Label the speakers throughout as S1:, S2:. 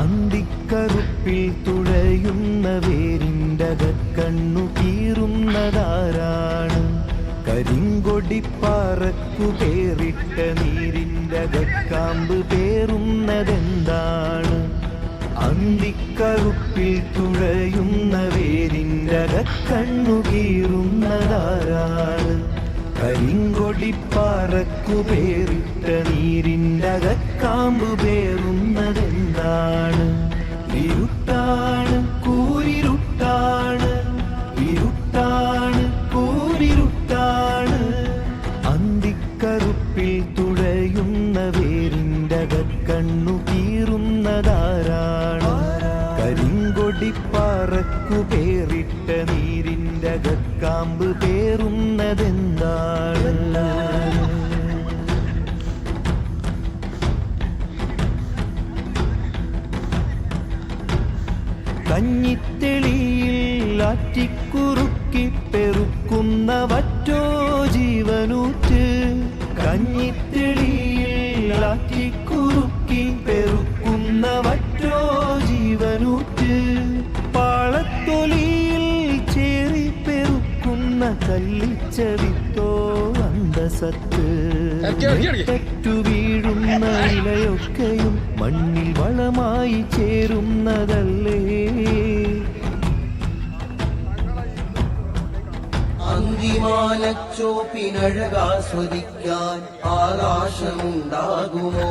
S1: അന്തിക്കറുപ്പിൽ തുഴയുന്ന വേരിൻ്റകക്കണ്ണു കീറുന്നതാരാണ്? കരിങ്കൊടിപ്പാറക്കു പേരിട്ട നീരിൻ്റകക്കാമ്പ് പേറുന്നതെന്താണ്? അന്തിക്കറുപ്പിൽ തുഴയുന്ന വേരിൻ്റകക്കണ്ണു കീറുന്നതാരാണ്? കരിങ്കൊടിപ്പാറക്കു പേരിട്ട നീരിൻ്റകക്കാമ്പ് പേറുന്നതെന്താണ്? ഇരുട്ടാണ് കൂരിരുട്ടാണ്, ഇരുട്ടാണ് കൂരിരുട്ടാണ്. അന്തിക്കറുപ്പിൽ തുഴയുന്ന വേരിൻ്റകക്കണ്ണു കീറുന്നതാരാണ്? കരിങ്കൊടിപ്പാറക്കു പേരിട്ട നീരിൻ്റകക്കാമ്പ് പേറുന്നതെന്താണ്? കഞ്ഞിത്തെളിയിൽ ആറ്റിക്കുറുക്കി പെറുക്കുന്ന വറ്റോ ജീവനൂറ്റ്. കഞ്ഞിത്തെളിയിൽ ആറ്റിക്കുറുക്കി പെറുക്കുന്ന വറ്റോ ജീവനൂറ്റ്. പാളത്തൊലിയിൽ ചേറി പെറുക്കുന്ന കല്ലിച്ച വിത്തോ അന്തസത്ത്. തെറ്റു വീഴുന്ന ഇലയൊക്കെയും മണ്ണിൽ വളമായി ചേരുന്നതല്ലേ?
S2: അന്തിമാനച്ചോപ്പിനഴകാസ്വദിക്കാൻ ആകാശമുണ്ടാകുമോ?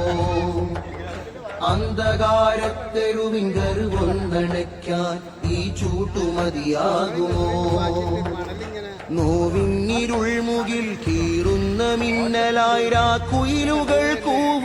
S2: അന്ധകാരത്തെരുവിങ്കരുകൊണ്ടണയ്ക്കാൻ ഈ ചൂട്ടുമതിയാകുമോ? നോവിന്നിരുൾ മുകിൽ കീറുന്ന മിന്നലായി രാക്കുയിലുകൾ കൂവും.